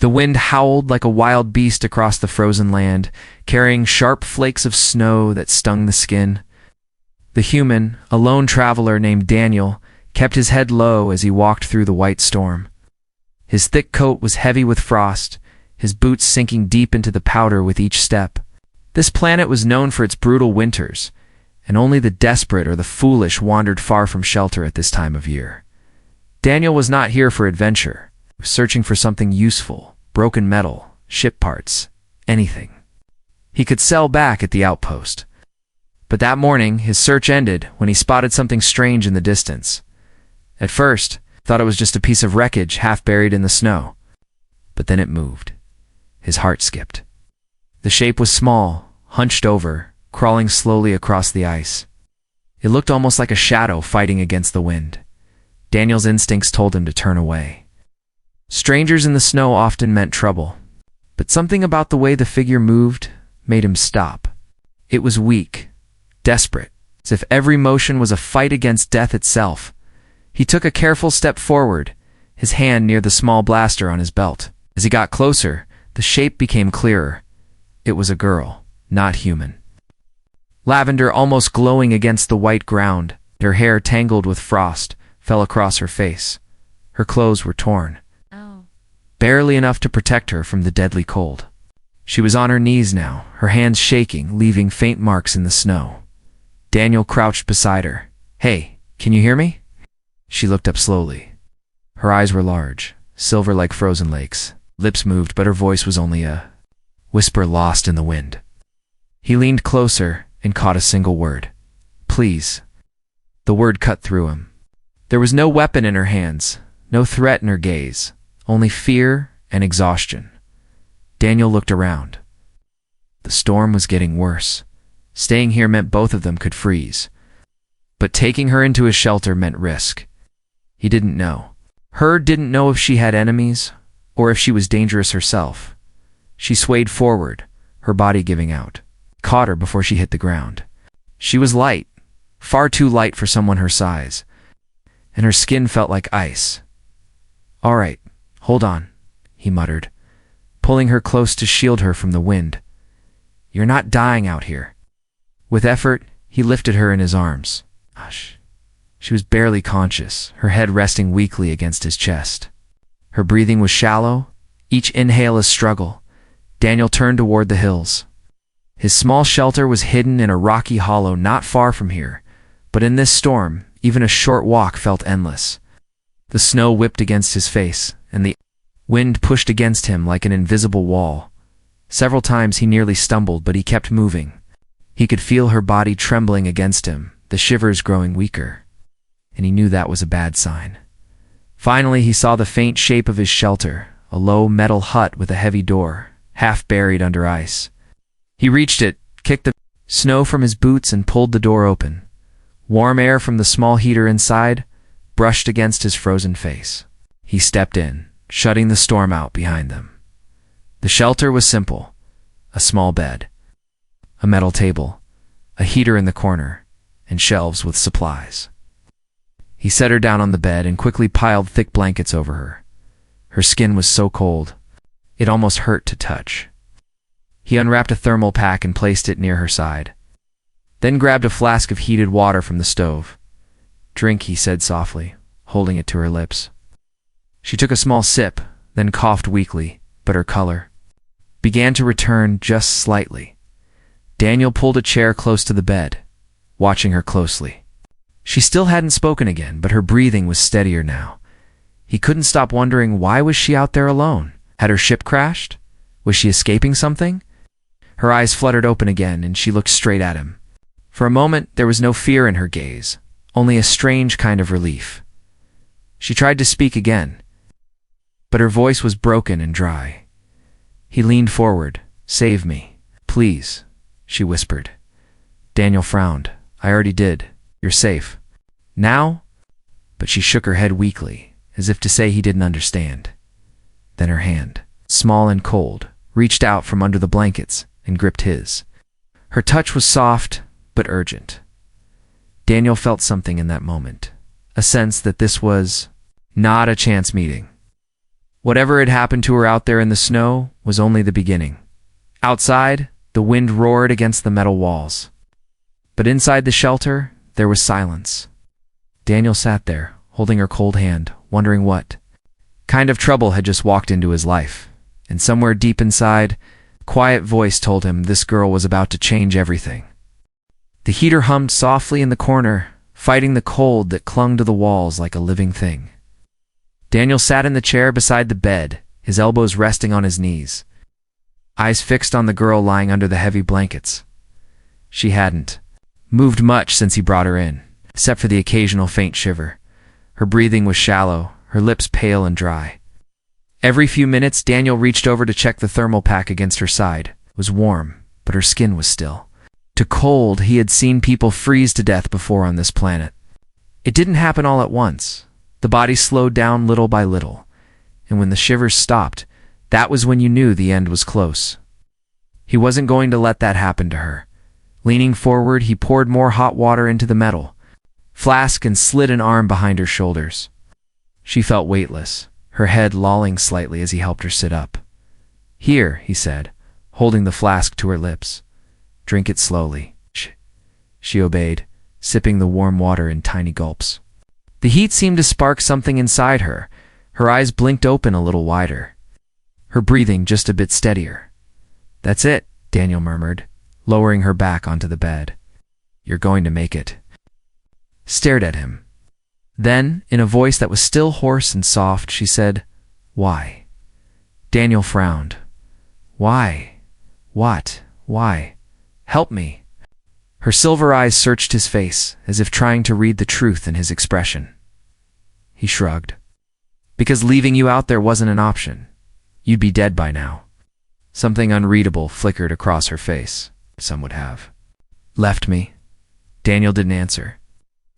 The wind howled like a wild beast across the frozen land, carrying sharp flakes of snow that stung the skin. The human, a lone traveler named Daniel, kept his head low as he walked through the white storm. His thick coat was heavy with frost, his boots sinking deep into the powder with each step. This planet was known for its brutal winters, and only the desperate or the foolish wandered far from shelter at this time of year. Daniel was not here for adventure, searching for something useful, broken metal, ship parts, anything he could sell back at the outpost. But that morning, his search ended when he spotted something strange in the distance. At first, he thought it was just a piece of wreckage half buried in the snow. But then it moved. His heart skipped. The shape was small, hunched over, crawling slowly across the ice. It looked almost like a shadow fighting against the wind. Daniel's instincts told him to turn away. Strangers in the snow often meant trouble, but something about the way the figure moved made him stop. It was weak, desperate, as if every motion was a fight against death itself. He took a careful step forward, his hand near the small blaster on his belt. As he got closer, the shape became clearer. It was a girl, not human. Lavender almost glowing against the white ground, her hair tangled with frost, fell across her face. Her clothes were torn, barely enough to protect her from the deadly cold. She was on her knees now, her hands shaking, leaving faint marks in the snow. Daniel crouched beside her. "Hey, can you hear me?" She looked up slowly. Her eyes were large, silver like frozen lakes. Lips moved, but her voice was only a whisper lost in the wind. He leaned closer and caught a single word. "Please." The word cut through him. There was no weapon in her hands, no threat in her gaze, only fear and exhaustion. Daniel looked around. The storm was getting worse. Staying here meant both of them could freeze. But taking her into his shelter meant risk. He didn't know. Her didn't know if she had enemies, or if she was dangerous herself. She swayed forward, her body giving out. Caught her before she hit the ground. She was light, far too light for someone her size, and her skin felt like ice. "All right, hold on," he muttered, pulling her close to shield her from the wind. "You're not dying out here." With effort, he lifted her in his arms. Hush. She was barely conscious, her head resting weakly against his chest. Her breathing was shallow, each inhale a struggle. Daniel turned toward the hills. His small shelter was hidden in a rocky hollow not far from here, but in this storm, even a short walk felt endless. The snow whipped against his face, and the wind pushed against him like an invisible wall. Several times he nearly stumbled, but he kept moving. He could feel her body trembling against him, the shivers growing weaker, and he knew that was a bad sign. Finally, he saw the faint shape of his shelter, a low metal hut with a heavy door, half buried under ice. He reached it, kicked the snow from his boots, and pulled the door open. Warm air from the small heater inside brushed against his frozen face. He stepped in, shutting the storm out behind them. The shelter was simple: a small bed, a metal table, a heater in the corner, and shelves with supplies. He set her down on the bed and quickly piled thick blankets over her. Her skin was so cold, it almost hurt to touch. He unwrapped a thermal pack and placed it near her side, then grabbed a flask of heated water from the stove. "Drink," he said softly, holding it to her lips. She took a small sip, then coughed weakly, but her color began to return just slightly. Daniel pulled a chair close to the bed, watching her closely. She still hadn't spoken again, but her breathing was steadier now. He couldn't stop wondering, why was she out there alone? Had her ship crashed? Was she escaping something? Her eyes fluttered open again, and she looked straight at him. For a moment, there was no fear in her gaze, only a strange kind of relief. She tried to speak again, but her voice was broken and dry. He leaned forward. "Save me, please," she whispered. Daniel frowned. "I already did. You're safe. Now?" But she shook her head weakly, as if to say he didn't understand. Then her hand, small and cold, reached out from under the blankets and gripped his. Her touch was soft, but urgent. Daniel felt something in that moment, a sense that this was not a chance meeting. Whatever had happened to her out there in the snow was only the beginning. Outside, the wind roared against the metal walls. But inside the shelter, there was silence. Daniel sat there, holding her cold hand, wondering what kind of trouble had just walked into his life. And somewhere deep inside, a quiet voice told him this girl was about to change everything. The heater hummed softly in the corner, fighting the cold that clung to the walls like a living thing. Daniel sat in the chair beside the bed, his elbows resting on his knees, eyes fixed on the girl lying under the heavy blankets. She hadn't moved much since he brought her in, except for the occasional faint shiver. Her breathing was shallow, her lips pale and dry. Every few minutes, Daniel reached over to check the thermal pack against her side. It was warm, but her skin was still too cold. He had seen people freeze to death before on this planet. It didn't happen all at once. The body slowed down little by little, and when the shivers stopped, that was when you knew the end was close. He wasn't going to let that happen to her. Leaning forward, he poured more hot water into the metal flask and slid an arm behind her shoulders. She felt weightless, her head lolling slightly as he helped her sit up. "Here," he said, holding the flask to her lips. "Drink it slowly." She obeyed, sipping the warm water in tiny gulps. The heat seemed to spark something inside her. Her eyes blinked open a little wider, her breathing just a bit steadier. "That's it," Daniel murmured, lowering her back onto the bed. "You're going to make it." Stared at him. Then, in a voice that was still hoarse and soft, she said, "Why?" Daniel frowned. "Why? What? Why? Help me." Her silver eyes searched his face, as if trying to read the truth in his expression. He shrugged. "Because leaving you out there wasn't an option. You'd be dead by now." Something unreadable flickered across her face. Some would have left me. Daniel didn't answer.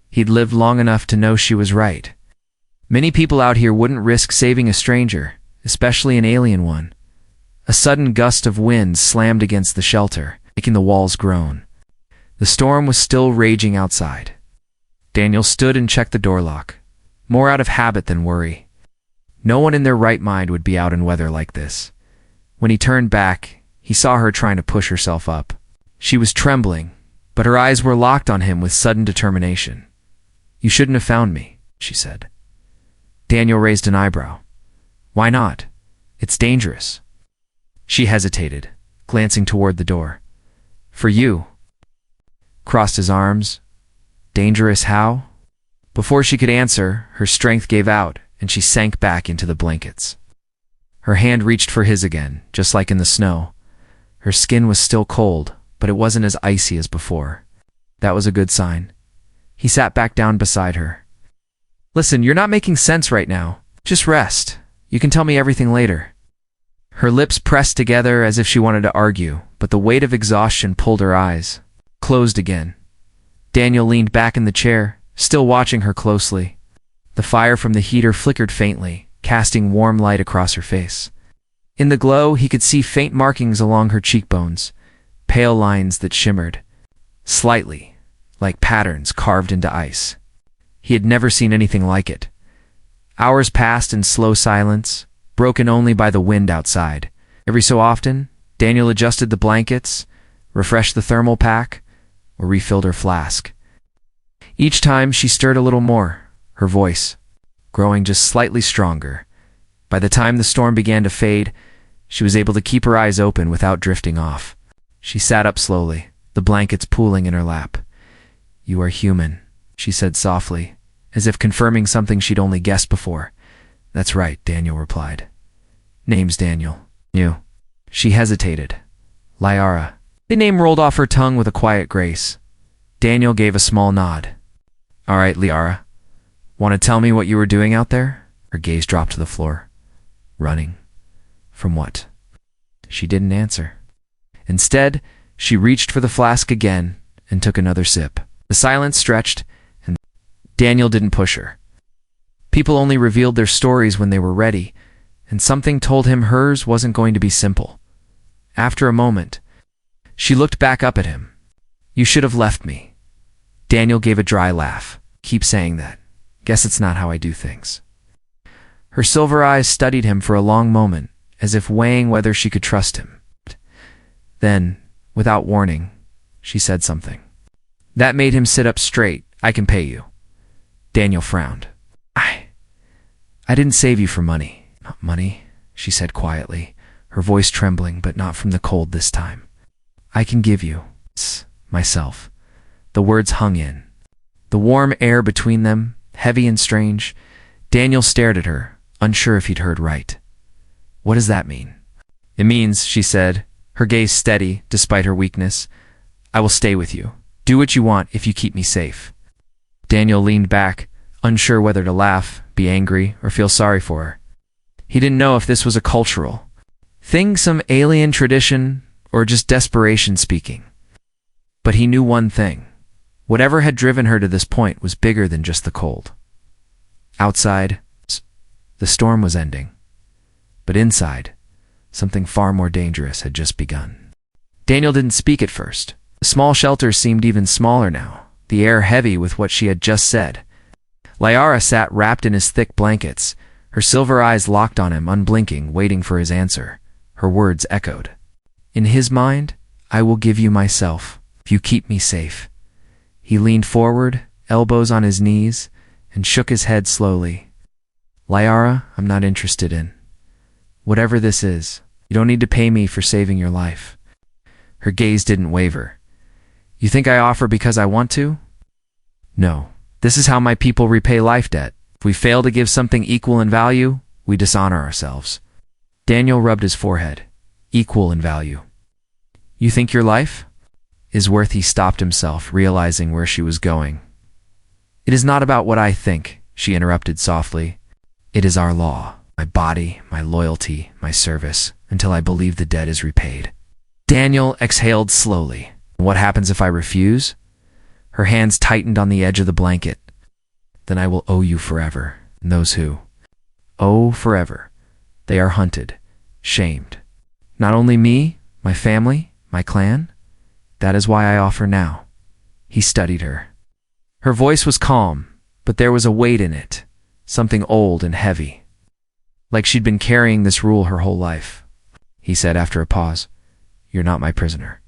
He'd lived long enough to know she was right. Many people out here wouldn't risk saving a stranger, especially an alien one. A sudden gust of wind slammed against the shelter, making the walls groan. The storm was still raging outside. Daniel stood and checked the door lock, more out of habit than worry. No one in their right mind would be out in weather like this. When he turned back, he saw her trying to push herself up. She was trembling, but her eyes were locked on him with sudden determination. "You shouldn't have found me," she said. Daniel raised an eyebrow. "Why not? It's dangerous." She hesitated, glancing toward the door. "For you." Crossed his arms. "Dangerous how?" Before she could answer, her strength gave out, and she sank back into the blankets. Her hand reached for his again, just like in the snow. Her skin was still cold, but it wasn't as icy as before. That was a good sign. He sat back down beside her. "Listen, you're not making sense right now. Just rest. You can tell me everything later." Her lips pressed together as if she wanted to argue, but the weight of exhaustion pulled her eyes closed again. Daniel leaned back in the chair, still watching her closely. The fire from the heater flickered faintly, casting warm light across her face. In the glow, he could see faint markings along her cheekbones, pale lines that shimmered slightly, like patterns carved into ice. He had never seen anything like it. Hours passed in slow silence, broken only by the wind outside. Every so often, Daniel adjusted the blankets, refreshed the thermal pack, or refilled her flask. Each time she stirred a little more, her voice growing just slightly stronger. By the time the storm began to fade, she was able to keep her eyes open without drifting off. She sat up slowly, the blankets pooling in her lap. "You are human," she said softly, as if confirming something she'd only guessed before. "That's right," Daniel replied. "Name's Daniel." "You." She hesitated. "Liara." The name rolled off her tongue with a quiet grace. Daniel gave a small nod. "All right, Liara. Want to tell me what you were doing out there?" Her gaze dropped to the floor. "Running." "From what?" She didn't answer. Instead, she reached for the flask again and took another sip. The silence stretched, and Daniel didn't push her. People only revealed their stories when they were ready, and something told him hers wasn't going to be simple. After a moment, she looked back up at him. "You should have left me." Daniel gave a dry laugh. "Keep saying that. Guess it's not how I do things." Her silver eyes studied him for a long moment, as if weighing whether she could trust him. Then, without warning, she said something. That made him sit up straight. I can pay you. Daniel frowned. I didn't save you for money. Not money, she said quietly, her voice trembling, but not from the cold this time. I can give you myself. The words hung in. The warm air between them, heavy and strange. Daniel stared at her, unsure if he'd heard right. What does that mean? It means, she said, her gaze steady despite her weakness, I will stay with you. Do what you want if you keep me safe. Daniel leaned back, unsure whether to laugh, be angry, or feel sorry for her. He didn't know if this was a cultural thing, some alien tradition, or just desperation speaking. But he knew one thing. Whatever had driven her to this point was bigger than just the cold. Outside, the storm was ending. But inside, something far more dangerous had just begun. Daniel didn't speak at first. The small shelter seemed even smaller now, the air heavy with what she had just said. Liara sat wrapped in his thick blankets, her silver eyes locked on him, unblinking, waiting for his answer. Her words echoed. In his mind, I will give you myself, if you keep me safe. He leaned forward, elbows on his knees, and shook his head slowly. Liara, I'm not interested in. Whatever this is, you don't need to pay me for saving your life. Her gaze didn't waver. You think I offer because I want to? No. This is how my people repay life debt. If we fail to give something equal in value, we dishonor ourselves. Daniel rubbed his forehead. Equal in value. You think your life is worth? He stopped himself, realizing where she was going. It is not about what I think, she interrupted softly. It is our law, my body, my loyalty, my service, until I believe the debt is repaid. Daniel exhaled slowly. What happens if I refuse? Her hands tightened on the edge of the blanket. Then I will owe you forever, and those who owe forever, they are hunted, shamed. Not only me, my family, my clan. That is why I offer now. He studied her. Her voice was calm, but there was a weight in it, something old and heavy. Like she'd been carrying this rule her whole life. He said after a pause, You're not my prisoner.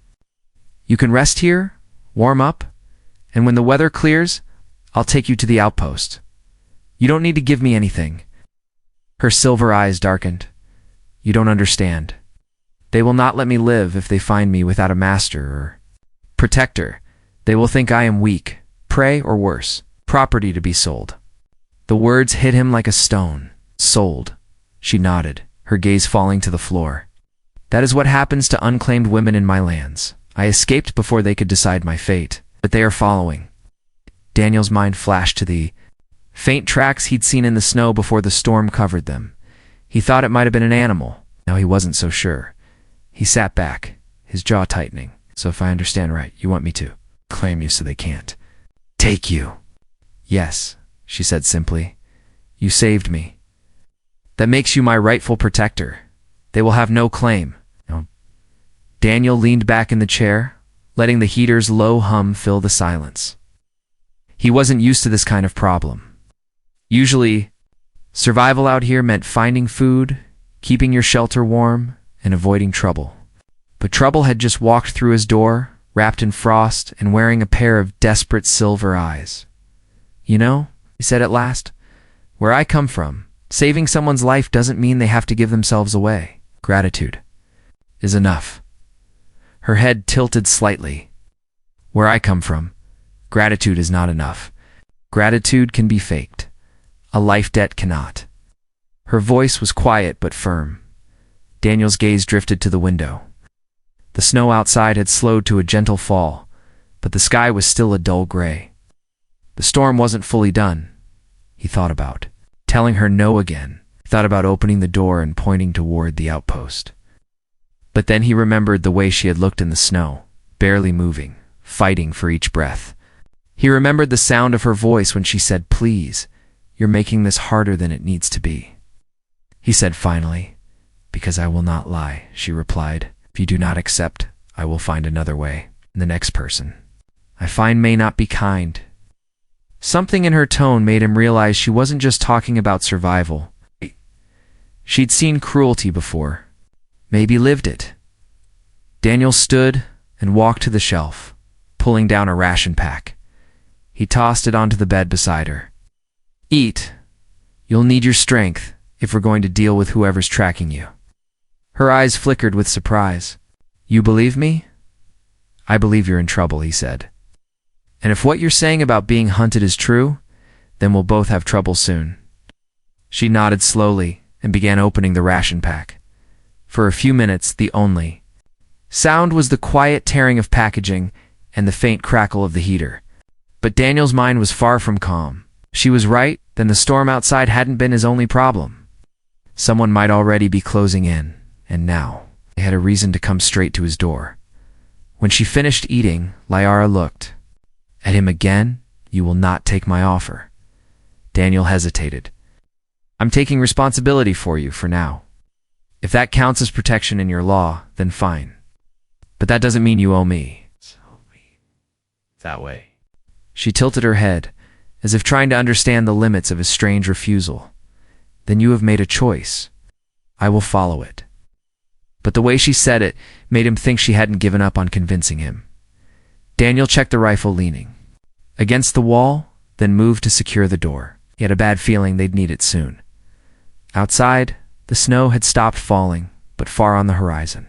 You can rest here, warm up, and when the weather clears, I'll take you to the outpost. You don't need to give me anything. Her silver eyes darkened. You don't understand. They will not let me live if they find me without a master or protector. They will think I am weak, prey, or worse, property to be sold. The words hit him like a stone. Sold. She nodded, her gaze falling to the floor. That is what happens to unclaimed women in my lands. I escaped before they could decide my fate, but they are following. Daniel's mind flashed to the faint tracks he'd seen in the snow before the storm covered them. He thought it might have been an animal. Now he wasn't so sure. He sat back, his jaw tightening. So if I understand right, you want me to claim you so they can't take you? Yes, she said simply. You saved me. That makes you my rightful protector. They will have no claim. No. Daniel leaned back in the chair, letting the heater's low hum fill the silence. He wasn't used to this kind of problem. Usually, survival out here meant finding food, keeping your shelter warm, and avoiding trouble. But trouble had just walked through his door, wrapped in frost and wearing a pair of desperate silver eyes. You know, he said at last, where I come from, saving someone's life doesn't mean they have to give themselves away. Gratitude is enough. Her head tilted slightly. Where I come from, gratitude is not enough. Gratitude can be faked. A life debt cannot. Her voice was quiet but firm. Daniel's gaze drifted to the window. The snow outside had slowed to a gentle fall, but the sky was still a dull gray. The storm wasn't fully done. He thought about telling her no again. He thought about opening the door and pointing toward the outpost. But then he remembered the way she had looked in the snow, barely moving, fighting for each breath. He remembered the sound of her voice when she said, Please, you're making this harder than it needs to be. He said finally, Because I will not lie, she replied. If you do not accept, I will find another way. The next person I find may not be kind. Something in her tone made him realize she wasn't just talking about survival. She'd seen cruelty before, maybe lived it. Daniel stood and walked to the shelf, pulling down a ration pack. He tossed it onto the bed beside her. Eat. You'll need your strength if we're going to deal with whoever's tracking you. Her eyes flickered with surprise. You believe me? I believe you're in trouble, he said. And if what you're saying about being hunted is true, then we'll both have trouble soon. She nodded slowly and began opening the ration pack. For a few minutes, the only sound was the quiet tearing of packaging and the faint crackle of the heater. But Daniel's mind was far from calm. She was right, then the storm outside hadn't been his only problem. Someone might already be closing in, and now they had a reason to come straight to his door. When she finished eating, Liara looked at him again. You will not take my offer. Daniel hesitated. I'm taking responsibility for you for now. If that counts as protection in your law, then fine. But that doesn't mean you owe me. That way. She tilted her head, as if trying to understand the limits of his strange refusal. Then you have made a choice. I will follow it. But the way she said it made him think she hadn't given up on convincing him. Daniel checked the rifle leaning against the wall, then moved to secure the door. He had a bad feeling they'd need it soon. Outside, the snow had stopped falling, but far on the horizon.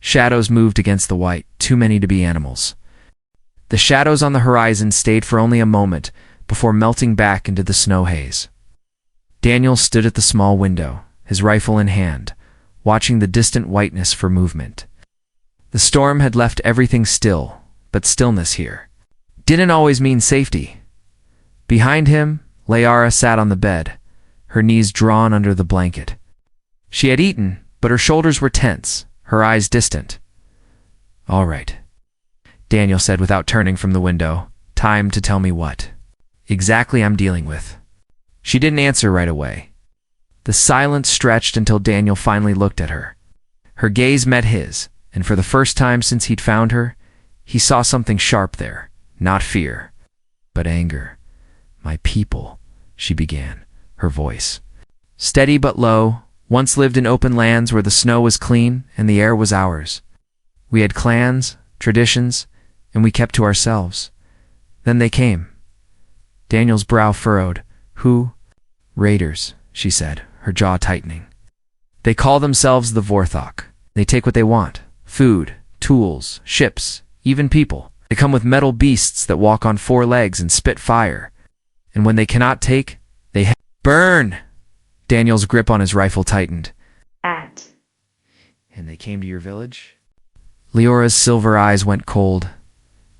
Shadows moved against the white, too many to be animals. The shadows on the horizon stayed for only a moment before melting back into the snow haze. Daniel stood at the small window, his rifle in hand, watching the distant whiteness for movement. The storm had left everything still, but stillness here didn't always mean safety. Behind him, Liara sat on the bed, her knees drawn under the blanket. She had eaten, but her shoulders were tense, her eyes distant. All right, Daniel said without turning from the window. Time to tell me what exactly I'm dealing with. She didn't answer right away. The silence stretched until Daniel finally looked at her. Her gaze met his, and for the first time since he'd found her, he saw something sharp there, not fear, but anger. My people, she began, her voice steady but low, once lived in open lands where the snow was clean and the air was ours. We had clans, traditions, and we kept to ourselves. Then they came. Daniel's brow furrowed. Who? Raiders, she said, her jaw tightening. They call themselves the Vorthach. They take what they want. Food, tools, ships, even people. They come with metal beasts that walk on 4 legs and spit fire. And when they cannot take, they burn! Daniel's grip on his rifle tightened. And they came to your village? Leora's silver eyes went cold.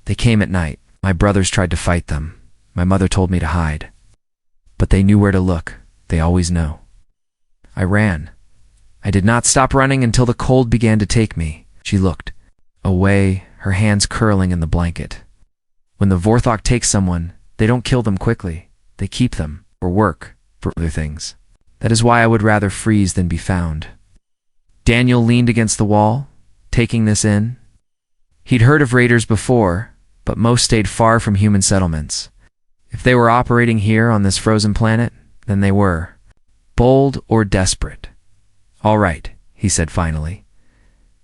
They came at night. My brothers tried to fight them. My mother told me to hide. But they knew where to look. They always know. I ran. I did not stop running until the cold began to take me. She looked away, her hands curling in the blanket. When the Vorthach takes someone, they don't kill them quickly. They keep them, for work, for other things. That is why I would rather freeze than be found. Daniel leaned against the wall, taking this in. He'd heard of raiders before, but most stayed far from human settlements. If they were operating here on this frozen planet, then they were. Bold or desperate. All right, he said finally.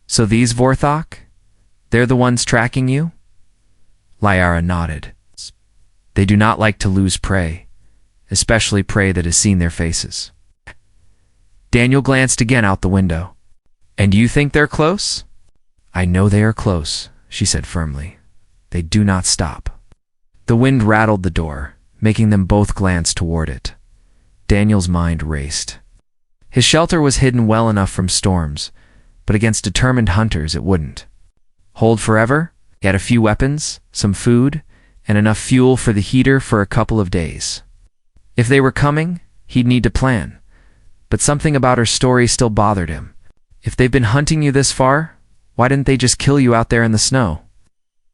So these Vorthach? They're the ones tracking you? Liara nodded. They do not like to lose prey, especially prey that has seen their faces. Daniel glanced again out the window. And you think they're close? I know they are close, she said firmly. They do not stop. The wind rattled the door, making them both glance toward it. Daniel's mind raced. His shelter was hidden well enough from storms, but against determined hunters it wouldn't. Hold forever? He had a few weapons, some food, and enough fuel for the heater for a couple of days. If they were coming, he'd need to plan. But something about her story still bothered him. If they've been hunting you this far, why didn't they just kill you out there in the snow?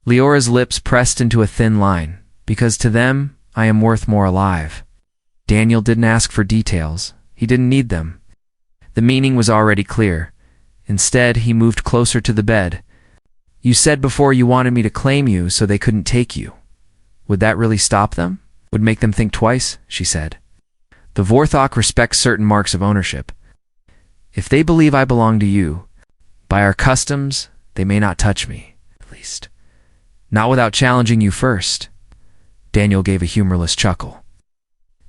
Leora's lips pressed into a thin line. Because to them, I am worth more alive. Daniel didn't ask for details. He didn't need them. The meaning was already clear. Instead, he moved closer to the bed. You said before you wanted me to claim you so they couldn't take you. Would that really stop them? Would make them think twice? She said. The Vorthach respects certain marks of ownership. If they believe I belong to you, by our customs, they may not touch me, at least. Not without challenging you first. Daniel gave a humorless chuckle.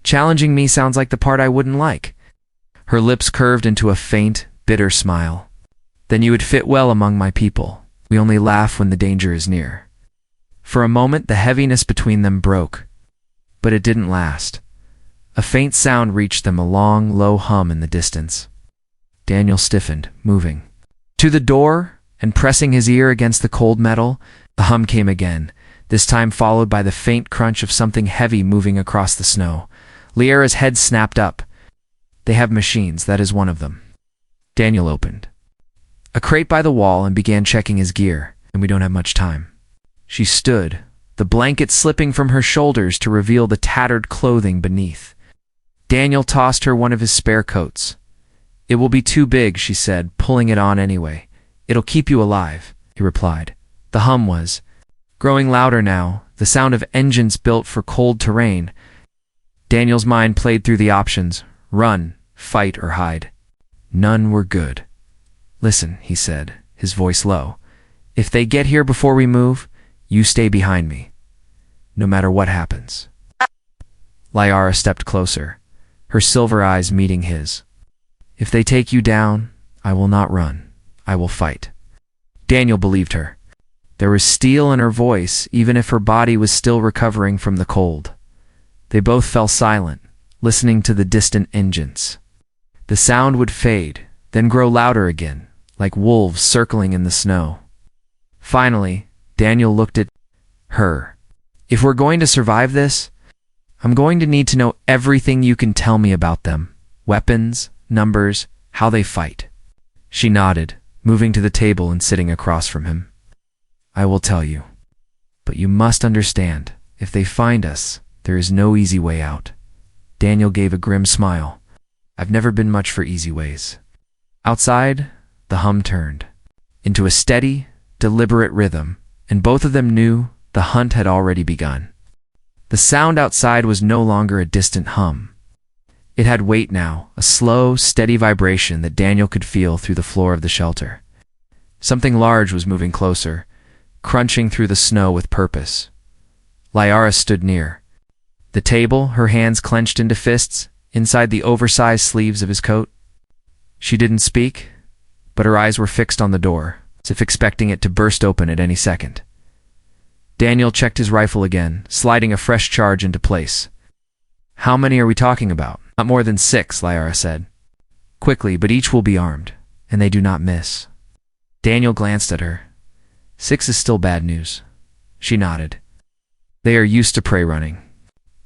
Challenging me sounds like the part I wouldn't like. Her lips curved into a faint, bitter smile. Then you would fit well among my people. We only laugh when the danger is near. For a moment, the heaviness between them broke. But it didn't last. A faint sound reached them, a long, low hum in the distance. Daniel stiffened, moving to the door and pressing his ear against the cold metal. The hum came again, this time followed by the faint crunch of something heavy moving across the snow. Liara's head snapped up. They have machines, that is one of them. Daniel opened a crate by the wall and began checking his gear, and we don't have much time. She stood, the blanket slipping from her shoulders to reveal the tattered clothing beneath. Daniel tossed her one of his spare coats. It will be too big, she said, pulling it on anyway. It'll keep you alive, he replied. The hum was growing louder now, the sound of engines built for cold terrain. Daniel's mind played through the options: run, fight, or hide. None were good. Listen, he said, his voice low. If they get here before we move, you stay behind me, no matter what happens. Liara stepped closer, her silver eyes meeting his. If they take you down, I will not run. I will fight. Daniel believed her. There was steel in her voice, even if her body was still recovering from the cold. They both fell silent, listening to the distant engines. The sound would fade, then grow louder again, like wolves circling in the snow. Finally, Daniel looked at her. If we're going to survive this, I'm going to need to know everything you can tell me about them. Weapons, numbers, how they fight. She nodded, moving to the table and sitting across from him. I will tell you. But you must understand, if they find us, there is no easy way out. Daniel gave a grim smile. I've never been much for easy ways. Outside, the hum turned into a steady, deliberate rhythm, and both of them knew the hunt had already begun. The sound outside was no longer a distant hum. It had weight now, a slow, steady vibration that Daniel could feel through the floor of the shelter. Something large was moving closer, crunching through the snow with purpose. Liara stood near the table, her hands clenched into fists, inside the oversized sleeves of his coat. She didn't speak, but her eyes were fixed on the door, as if expecting it to burst open at any second. Daniel checked his rifle again, sliding a fresh charge into place. How many are we talking about? Not more than 6, Liara said. Quickly, but each will be armed, and they do not miss. Daniel glanced at her. 6 is still bad news. She nodded. They are used to prey running.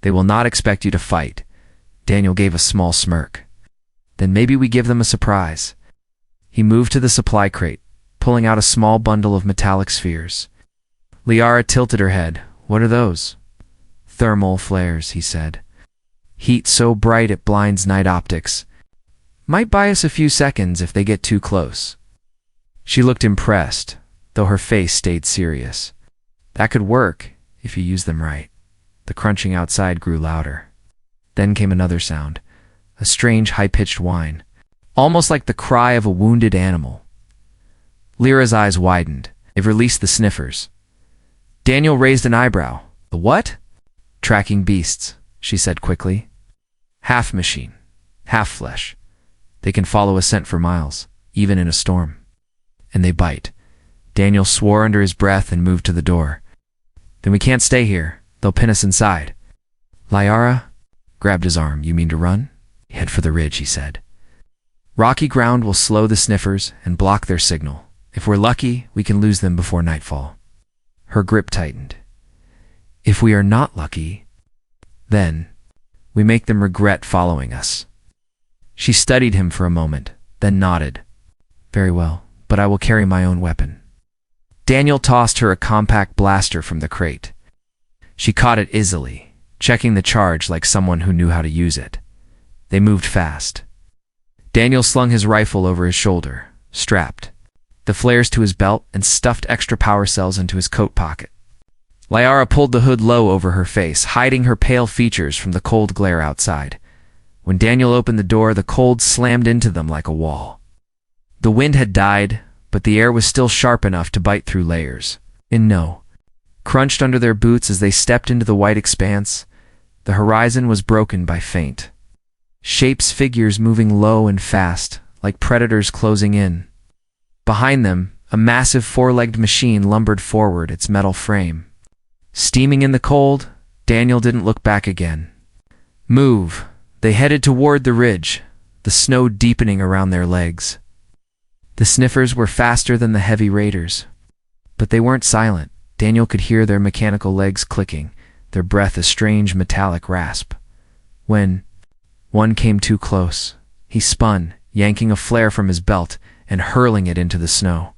They will not expect you to fight. Daniel gave a small smirk. Then maybe we give them a surprise. He moved to the supply crate, pulling out a small bundle of metallic spheres. Liara tilted her head. What are those? Thermal flares, he said. Heat so bright it blinds night optics. Might buy us a few seconds if they get too close. She looked impressed, though her face stayed serious. That could work, if you use them right. The crunching outside grew louder. Then came another sound, a strange high-pitched whine, almost like the cry of a wounded animal. Lyra's eyes widened. They've released the sniffers. Daniel raised an eyebrow. The what? Tracking beasts, she said quickly. Half machine, half flesh. They can follow a scent for miles, even in a storm. And they bite. Daniel swore under his breath and moved to the door. Then we can't stay here. They'll pin us inside. Liara grabbed his arm. You mean to run? Head for the ridge, he said. Rocky ground will slow the sniffers and block their signal. If we're lucky, we can lose them before nightfall. Her grip tightened. If we are not lucky, then we make them regret following us. She studied him for a moment, then nodded. Very well, but I will carry my own weapon. Daniel tossed her a compact blaster from the crate. She caught it easily, checking the charge like someone who knew how to use it. They moved fast. Daniel slung his rifle over his shoulder, strapped the flares to his belt, and stuffed extra power cells into his coat pocket. Liara pulled the hood low over her face, hiding her pale features from the cold glare outside. When Daniel opened the door, the cold slammed into them like a wall. The wind had died, but the air was still sharp enough to bite through layers. Crunched under their boots as they stepped into the white expanse, the horizon was broken by faint shapes, figures moving low and fast, like predators closing in. Behind them, a massive four-legged machine lumbered forward, its metal frame steaming in the cold. Daniel didn't look back again. Move. They headed toward the ridge, the snow deepening around their legs. The sniffers were faster than the heavy raiders, but they weren't silent. Daniel could hear their mechanical legs clicking, their breath a strange metallic rasp. When one came too close, he spun, yanking a flare from his belt and hurling it into the snow.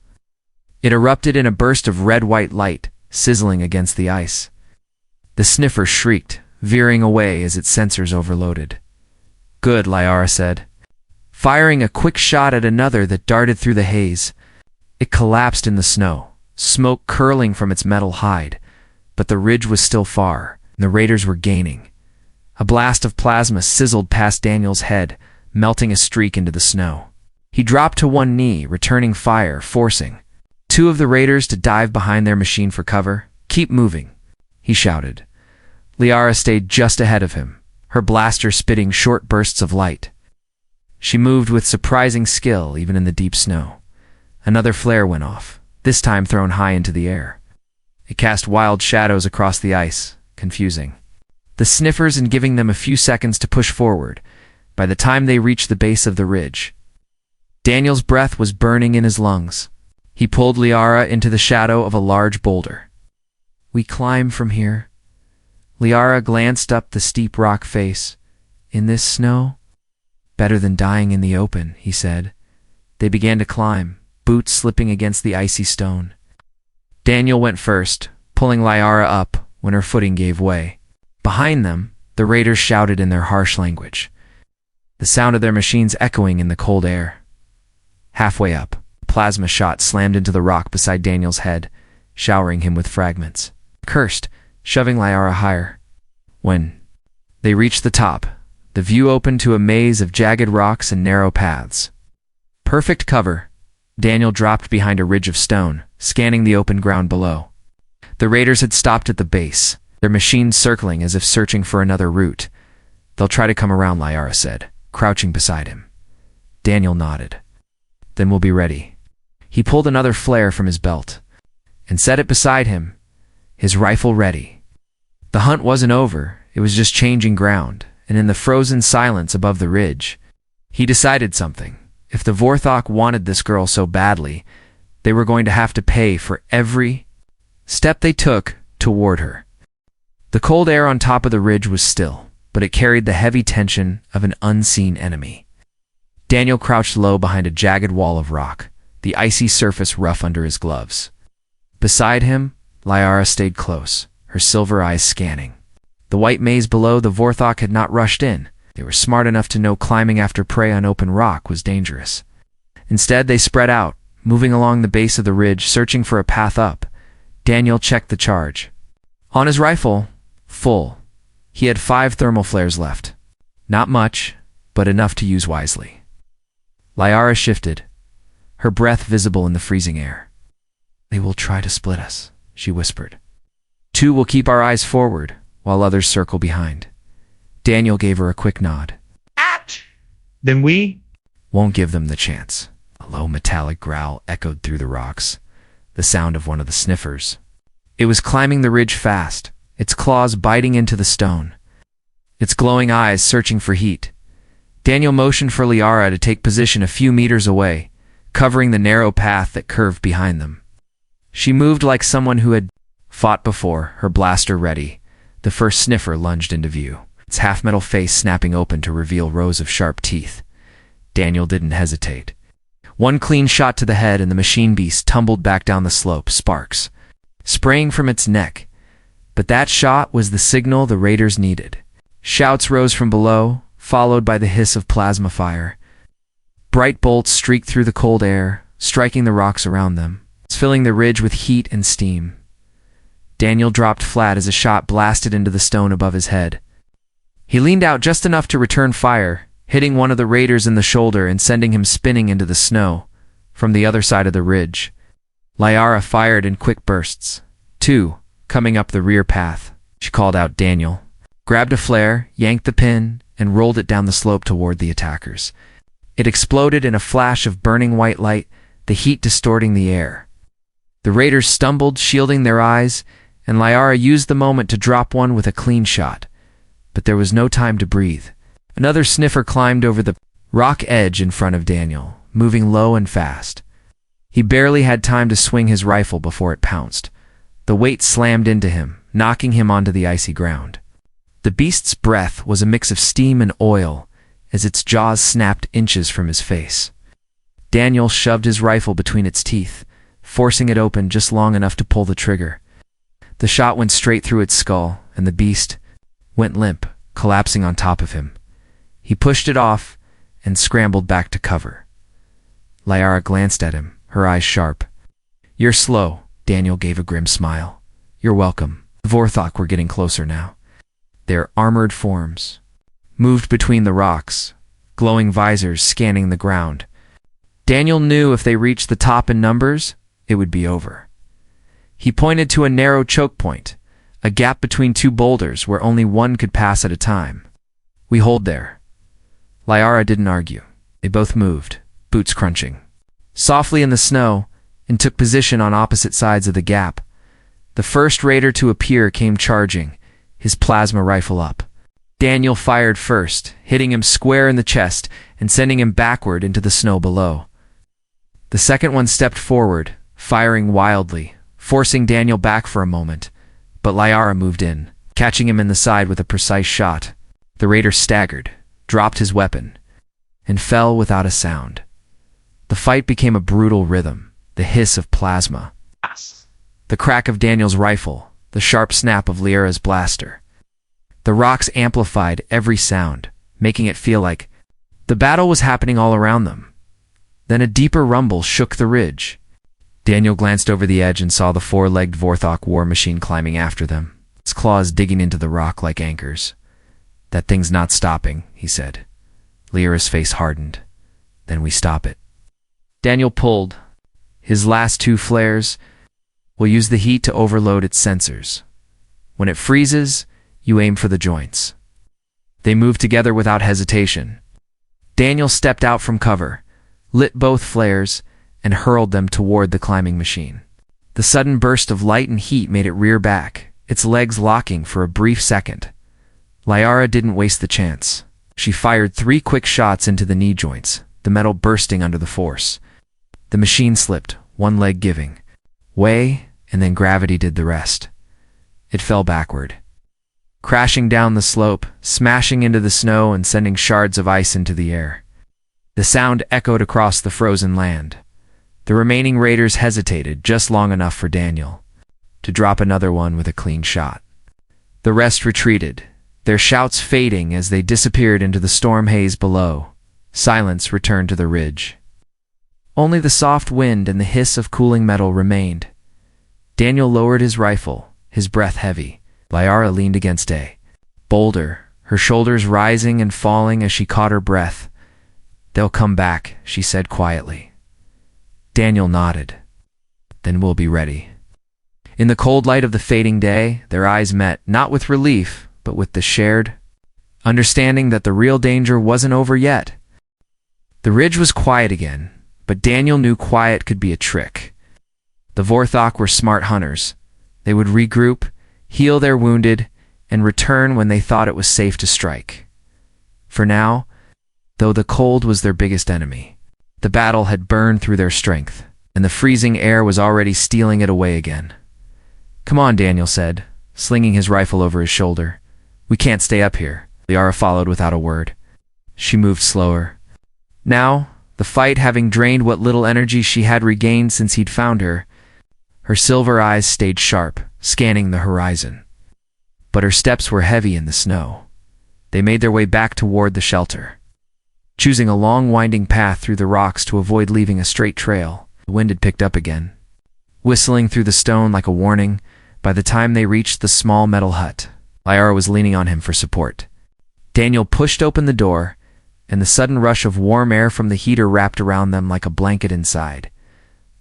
It erupted in a burst of red-white light, sizzling against the ice. The sniffer shrieked, veering away as its sensors overloaded. Good, Liara said, firing a quick shot at another that darted through the haze. It collapsed in the snow, smoke curling from its metal hide, but the ridge was still far, and the raiders were gaining. A blast of plasma sizzled past Daniel's head, melting a streak into the snow. He dropped to one knee, returning fire, forcing two of the raiders to dive behind their machine for cover. Keep moving, he shouted. Liara stayed just ahead of him, her blaster spitting short bursts of light. She moved with surprising skill even in the deep snow. Another flare went off, this time thrown high into the air. It cast wild shadows across the ice, confusing the sniffers and giving them a few seconds to push forward. By the time they reached the base of the ridge, Daniel's breath was burning in his lungs. He pulled Liara into the shadow of a large boulder. We climb from here. Liara glanced up the steep rock face. In this snow? Better than dying in the open, he said. They began to climb, boots slipping against the icy stone. Daniel went first, pulling Liara up when her footing gave way. Behind them, the raiders shouted in their harsh language, the sound of their machines echoing in the cold air. Halfway up, a plasma shot slammed into the rock beside Daniel's head, showering him with fragments. Cursed, shoving Liara higher. When they reached the top, the view opened to a maze of jagged rocks and narrow paths. Perfect cover. Daniel dropped behind a ridge of stone, scanning the open ground below. The raiders had stopped at the base, their machines circling as if searching for another route. They'll try to come around, Liara said, crouching beside him. Daniel nodded. Then we'll be ready. He pulled another flare from his belt and set it beside him, his rifle ready. The hunt wasn't over, it was just changing ground, and in the frozen silence above the ridge, he decided something. If the Vorthach wanted this girl so badly, they were going to have to pay for every step they took toward her. The cold air on top of the ridge was still, but it carried the heavy tension of an unseen enemy. Daniel crouched low behind a jagged wall of rock, the icy surface rough under his gloves. Beside him, Liara stayed close, her silver eyes scanning. The white maze below the Vorthach had not rushed in. They were smart enough to know climbing after prey on open rock was dangerous. Instead, they spread out, moving along the base of the ridge, searching for a path up. Daniel checked the charge. On his rifle, full. He had 5 thermal flares left. Not much, but enough to use wisely. Liara shifted, her breath visible in the freezing air. They will try to split us, she whispered. 2 will keep our eyes forward, while others circle behind. Daniel gave her a quick nod. Then we won't give them the chance. A low metallic growl echoed through the rocks, the sound of one of the sniffers. It was climbing the ridge fast, its claws biting into the stone, its glowing eyes searching for heat. Daniel motioned for Liara to take position a few meters away, covering the narrow path that curved behind them. She moved like someone who had fought before, her blaster ready. The first sniffer lunged into view, its half-metal face snapping open to reveal rows of sharp teeth. Daniel didn't hesitate. One clean shot to the head and the machine beast tumbled back down the slope, sparks spraying from its neck. But that shot was the signal the raiders needed. Shouts rose from below, followed by the hiss of plasma fire. Bright bolts streaked through the cold air, striking the rocks around them, filling the ridge with heat and steam. Daniel dropped flat as a shot blasted into the stone above his head. He leaned out just enough to return fire, hitting one of the raiders in the shoulder and sending him spinning into the snow, from the other side of the ridge. Liara fired in quick bursts. 2, coming up the rear path. She called out Daniel, grabbed a flare, yanked the pin, and rolled it down the slope toward the attackers. It exploded in a flash of burning white light, the heat distorting the air. The raiders stumbled, shielding their eyes, and Liara used the moment to drop one with a clean shot. But there was no time to breathe. Another sniffer climbed over the rock edge in front of Daniel, moving low and fast. He barely had time to swing his rifle before it pounced. The weight slammed into him, knocking him onto the icy ground. The beast's breath was a mix of steam and oil as its jaws snapped inches from his face. Daniel shoved his rifle between its teeth, forcing it open just long enough to pull the trigger. The shot went straight through its skull, and the beast went limp, collapsing on top of him. He pushed it off and scrambled back to cover. Liara glanced at him, her eyes sharp. "You're slow," Daniel gave a grim smile. "You're welcome." The Vorthach were getting closer now. Their armored forms moved between the rocks, glowing visors scanning the ground. Daniel knew if they reached the top in numbers, it would be over. He pointed to a narrow choke point, a gap between two boulders where only one could pass at a time. "We hold there." Liara didn't argue. They both moved, boots crunching, softly in the snow, and took position on opposite sides of the gap. The first raider to appear came charging, his plasma rifle up. Daniel fired first, hitting him square in the chest and sending him backward into the snow below. The second one stepped forward, firing wildly, forcing Daniel back for a moment, but Liara moved in, catching him in the side with a precise shot. The raider staggered, dropped his weapon, and fell without a sound. The fight became a brutal rhythm, the hiss of plasma, the crack of Daniel's rifle, the sharp snap of Liara's blaster. The rocks amplified every sound, making it feel like the battle was happening all around them. Then a deeper rumble shook the ridge. Daniel glanced over the edge and saw the four-legged Vorthach war machine climbing after them, its claws digging into the rock like anchors. "That thing's not stopping," he said. Liara's face hardened. "Then we stop it." Daniel pulled. His last 2 flares will use the heat to overload its sensors. When it freezes, you aim for the joints. They moved together without hesitation. Daniel stepped out from cover, lit both flares, and hurled them toward the climbing machine. The sudden burst of light and heat made it rear back, its legs locking for a brief second. Liara didn't waste the chance. She fired 3 quick shots into the knee joints, the metal bursting under the force. The machine slipped, one leg giving way, and then gravity did the rest. It fell backward, crashing down the slope, smashing into the snow and sending shards of ice into the air. The sound echoed across the frozen land. The remaining raiders hesitated just long enough for Daniel to drop another one with a clean shot. The rest retreated, their shouts fading as they disappeared into the storm haze below. Silence returned to the ridge. Only the soft wind and the hiss of cooling metal remained. Daniel lowered his rifle, his breath heavy. Liara leaned against a boulder, her shoulders rising and falling as she caught her breath. "They'll come back," she said quietly. Daniel nodded. "Then we'll be ready." In the cold light of the fading day, their eyes met, not with relief, but with the shared understanding that the real danger wasn't over yet. The ridge was quiet again, but Daniel knew quiet could be a trick. The Vorthach were smart hunters. They would regroup, heal their wounded, and return when they thought it was safe to strike. For now, though the cold was their biggest enemy, the battle had burned through their strength, and the freezing air was already stealing it away again. "Come on," Daniel said, slinging his rifle over his shoulder. "We can't stay up here." Liara followed without a word. She moved slower. Now, the fight having drained what little energy she had regained since he'd found her, her silver eyes stayed sharp, scanning the horizon. But her steps were heavy in the snow. They made their way back toward the shelter, choosing a long winding path through the rocks to avoid leaving a straight trail. The wind had picked up again, whistling through the stone like a warning. By the time they reached the small metal hut, Liara was leaning on him for support. Daniel pushed open the door, and the sudden rush of warm air from the heater wrapped around them like a blanket inside.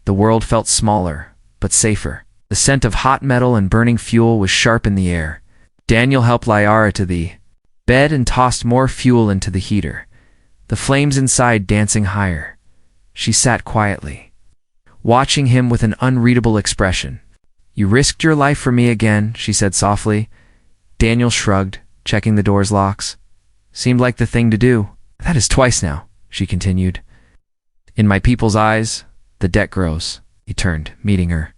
The world felt smaller, but safer. The scent of hot metal and burning fuel was sharp in the air. Daniel helped Liara to the bed and tossed more fuel into the heater, the flames inside dancing higher. She sat quietly, watching him with an unreadable expression. "You risked your life for me again," she said softly. Daniel shrugged, checking the door's locks. "Seemed like the thing to do." "That is twice now," she continued. "In my people's eyes, the debt grows." He turned, meeting her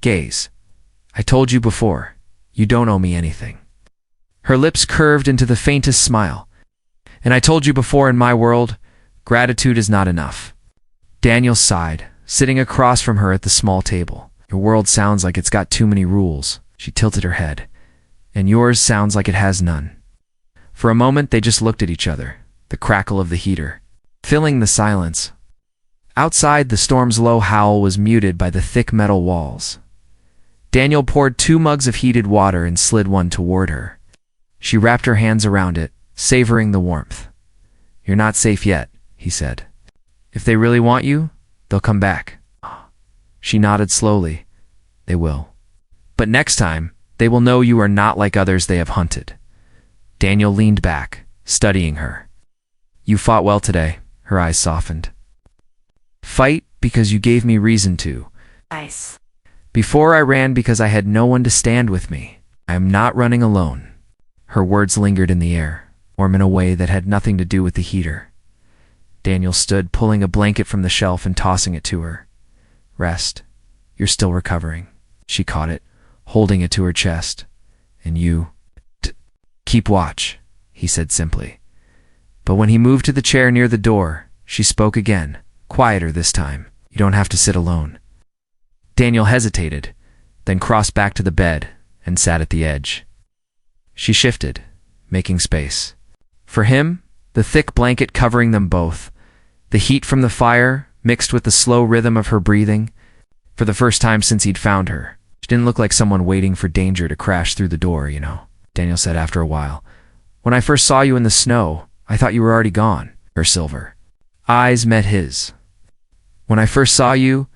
gaze. "I told you before, you don't owe me anything." Her lips curved into the faintest smile. "And I told you before, in my world, gratitude is not enough." Daniel sighed, sitting across from her at the small table. "Your world sounds like it's got too many rules." She tilted her head. "And yours sounds like it has none." For a moment they just looked at each other, the crackle of the heater filling the silence. Outside, the storm's low howl was muted by the thick metal walls. Daniel poured 2 mugs of heated water and slid one toward her. She wrapped her hands around it, savoring the warmth. "You're not safe yet," he said. "If they really want you, they'll come back." She nodded slowly. "They will. But next time, they will know you are not like others they have hunted." Daniel leaned back, studying her. "You fought well today." Her eyes softened. "Fight because you gave me reason to. Nice. Before I ran because I had no one to stand with me. I am not running alone." Her words lingered in the air, warm in a way that had nothing to do with the heater. Daniel stood, pulling a blanket from the shelf and tossing it to her. "Rest. You're still recovering." She caught it, holding it to her chest. "And you, keep watch," he said simply. But when he moved to the chair near the door, she spoke again, quieter this time. "You don't have to sit alone." Daniel hesitated, then crossed back to the bed and sat at the edge. She shifted, making space. For him, the thick blanket covering them both, the heat from the fire mixed with the slow rhythm of her breathing. For the first time since he'd found her, she didn't look like someone waiting for danger to crash through the door, you know, Daniel said after a while. "When I first saw you in the snow, I thought you were already gone." Her silver eyes met his. "When I first saw you,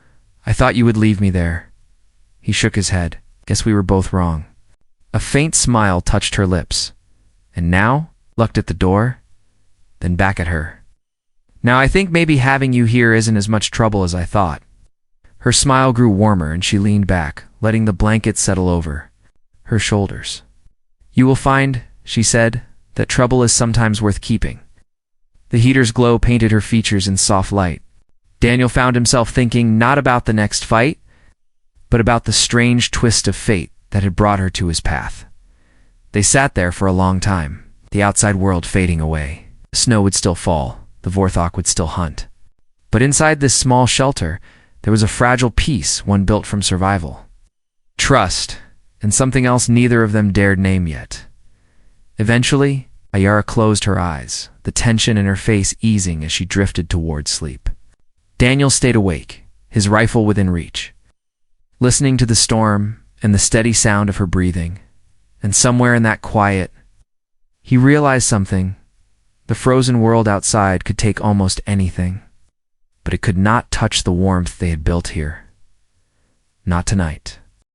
I thought you would leave me there." He shook his head. "Guess we were both wrong." A faint smile touched her lips. "And now?" Looked at the door, then back at her. "Now I think maybe having you here isn't as much trouble as I thought." Her smile grew warmer and she leaned back, letting the blanket settle over her shoulders. "You will find," she said, "that trouble is sometimes worth keeping." The heater's glow painted her features in soft light. Daniel found himself thinking not about the next fight, but about the strange twist of fate that had brought her to his path. They sat there for a long time, the outside world fading away. The snow would still fall, the Vorthach would still hunt. But inside this small shelter, there was a fragile peace, one built from survival. Trust, and something else neither of them dared name yet. Eventually, Ayara closed her eyes, the tension in her face easing as she drifted toward sleep. Daniel stayed awake, his rifle within reach, listening to the storm and the steady sound of her breathing. And somewhere in that quiet, he realized something. The frozen world outside could take almost anything, but it could not touch the warmth they had built here. Not tonight.